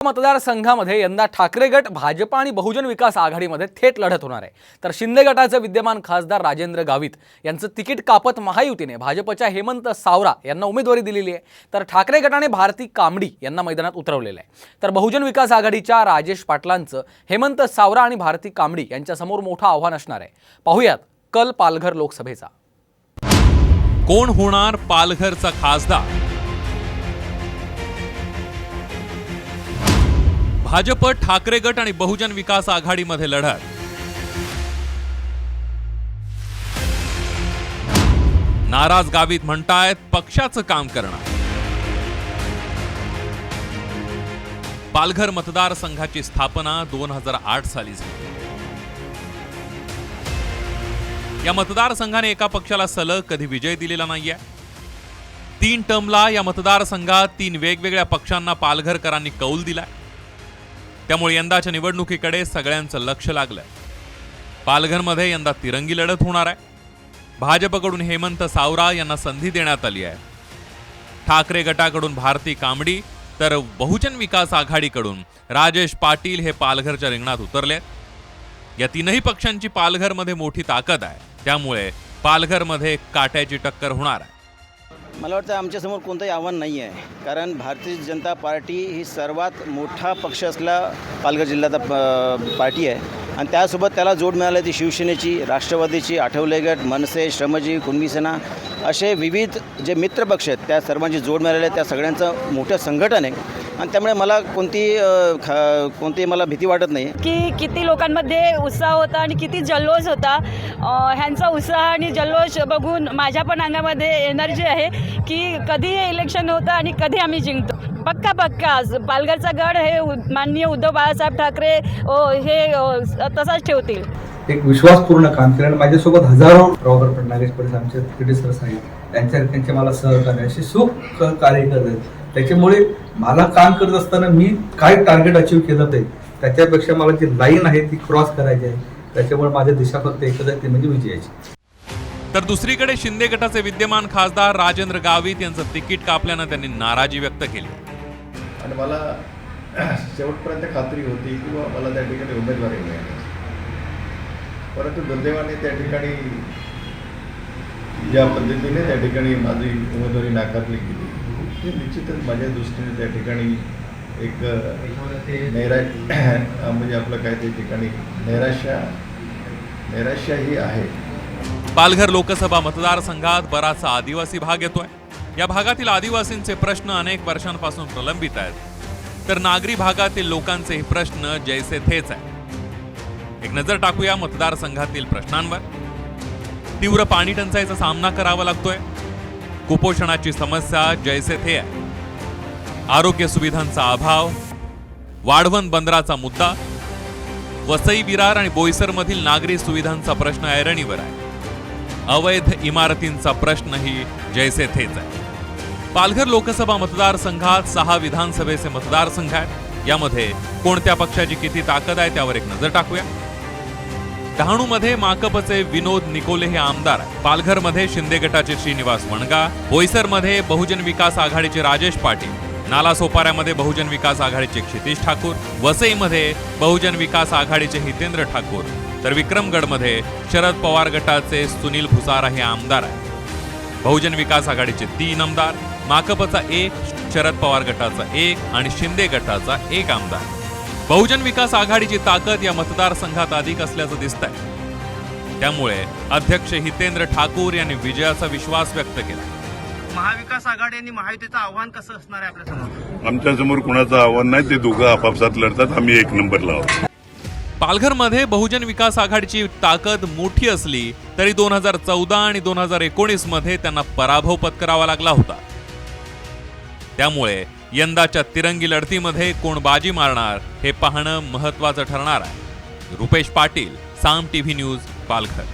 मतदारसंघामध्ये यंदा ठाकरे गट भाजप आणि बहुजन विकास आघाडीमध्ये थेट लढत होणार आहे। तर शिंदे गटाचे विद्यमान खासदार राजेंद्र गावित यांचं तिकीट कापत महायुतीने भाजपच्या हेमंत सावरा यांना उमेदवारी दिलेली आहे। तर ठाकरे गटाने भारती कामडी यांना मैदानात उतरवलेलं आहे। तर बहुजन विकास आघाडीच्या राजेश पाटलांचं हेमंत सावरा आणि भारती कामडी यांच्यासमोर मोठं आव्हान असणार आहे। पाहूयात कल पालघर लोकसभेचा। कोण होणार पालघरचा खासदार? भाजप ठाकरे गट आणि बहुजन विकास आघाडीमध्ये लढत। नाराज गावित म्हणतायत पक्षाचं काम करणार। पालघर मतदारसंघाची स्थापना 2008 साली झाली। या मतदारसंघाने एका पक्षाला सलग कधी विजय दिलेला नाहीये। 3 टर्मला या मतदारसंघात 3 वेगवेगळ्या पक्षांना पालघरकरांनी कौल दिलाय। त्यामुळे यंदाच्या निवडणुकीकडे सगळ्यांचं लक्ष लागलंय। पालघरमध्ये यंदा तिरंगी लढत होणार आहे। भाजपकडून हेमंत सावरा यांना संधी देण्यात आली आहे। ठाकरे गटाकडून भारती कामडी तर बहुजन विकास आघाडीकडून राजेश पाटील हे पालघरच्या रिंगणात उतरलेत। या तीनही पक्षांची पालघरमध्ये मोठी ताकद आहे। त्यामुळे पालघरमध्ये काट्याची टक्कर होणार आहे। मला वाटतं आमच्यासमोर कोणतंही आव्हान नाही आहे, कारण भारतीय जनता पार्टी ही सर्वात मोठा पक्ष असला पालघर जिल्ह्याचा पार्टी आहे आणि त्यासोबत त्याला जोड मिळाली ती शिवसेनेची, राष्ट्रवादीची, आठवले गट, मनसे, श्रमजीवी, कुणबी सेना असे विविध जे मित्र पक्ष आहेत त्या सर्वांची जोड मिळाली आहे। त्या सगळ्यांचं मोठं संघटन आहे आणि त्यामुळे मला कोणती मला भीती वाटत नाही की किती लोकांमध्ये उत्साह होता आणि किती जल्लोष होता। ह्यांचा उत्साह आणि जल्लोष बघून माझ्या पण अंगामध्ये एनर्जी आहे की कधी हे इलेक्शन होतं आणि कधी आम्ही जिंकतो। पक्का पालघरचा गड हे माननीय उद्धव बाळासाहेब ठाकरे हे तसाच ठेवतील। एक विश्वासपूर्ण काम केलं। माझ्यासोबत हजारो प्रॉपर फडणवीस परिसर आमचे क्रिटिसर्स आहेत, त्यांचे मला सहकार्य असे सुख कार्य करतात। त्याच्यामुळे मला काम करत असताना मी काय टार्गेट अचीव केलं ते त्याच्यापेक्षा मला जी लाईन आहे ती क्रॉस करायची आहे। त्याच्यामुळे माझी दिशा फक्त एकच आहे, ती म्हणजे विजयाची। तर दुसरीकडे शिंदे गटाचे विद्यमान खासदार राजेंद्र गावित यांचं तिकीट कापल्यानं त्यांनी नाराजी व्यक्त केली आणि मला शेवटपर्यंत खात्री होती की मला त्या ठिकाणी उमेदवारी मिळाली, परंतु दुर्दैवाने त्या ठिकाणी ज्या पद्धतीने त्या ठिकाणी माझी उमेदवारी नाकारली गेली ते निश्चितच माझ्या दृष्टीने त्या ठिकाणी एक म्हणजे आपलं काय त्या ठिकाणी नैराश्य ही आहे। पालघर लोकसभा मतदारसंघात बराचसा आदिवासी भाग येतोय। या भागातील आदिवासींचे प्रश्न अनेक वर्षांपासून प्रलंबित आहेत, तर नागरी भागातील लोकांचे प्रश्न जैसे थेच आहेत। एक नजर टाकूया मतदारसंघातील प्रश्नांवर। तीव्र पाणी टंचाईचा सामना करावा लागतोय। कुपोषणाची समस्या जैसे थे आहे। आरोग्य सुविधांचा अभाव, वाढवण बंदराचा मुद्दा, वसई विरार आणि बोईसरमधील नागरी सुविधांचा प्रश्न ऐरणीवर आहे। अवैध इमारतींचा प्रश्नही जैसे थेच आहे। पालघर लोकसभा मतदारसंघात 6 विधानसभेचे मतदारसंघ आहेत। यामध्ये कोणत्या पक्षाची किती ताकद आहे त्यावर एक नजर टाकूया। डहाणूमध्ये माकपचे विनोद निकोले हे आमदार आहेत। पालघरमध्ये शिंदे गटाचे श्रीनिवास वणगा, बोईसरमध्ये बहुजन विकास आघाडीचे राजेश पाटील, नालासोपाऱ्यामध्ये बहुजन विकास आघाडीचे क्षितिश ठाकूर, वसईमध्ये बहुजन विकास आघाडीचे हितेंद्र ठाकूर, तर विक्रमगडमध्ये शरद पवार गटाचे सुनील भुसारा हे आमदार आहेत। बहुजन विकास आघाडीचे 3 आमदार, माकपचा 1, शरद पवार गटाचा 1 आणि शिंदे गटाचा 1 आमदार। बहुजन विकास आघाडीची ताकद या मतदारसंघात अधिक असल्याचं दिसतंय। त्यामुळे अध्यक्ष हितेंद्र ठाकूर यांनी विजयाचा विश्वास व्यक्त केला। महाविकास आघाडी आणि महायुतीचं आव्हान कसं असणार आहे आपल्यासमोर? आमच्यासमोर कुणाचं आव्हान नाही, ते दोघं आपापसात लढतात, आम्ही 1 नंबरला आहोत। पालघरमध्ये बहुजन विकास आघाडीची ताकद मोठी असली तरी 2014 आणि 2019 मध्ये त्यांना पराभव पत्करावा लागला होता। त्यामुळे यंदाच्या तिरंगी लढतीमध्ये कोण बाजी मारणार हे पाहणं महत्त्वाचं ठरणार आहे। रुपेश पाटील, साम टीव्ही न्यूज, पालघर।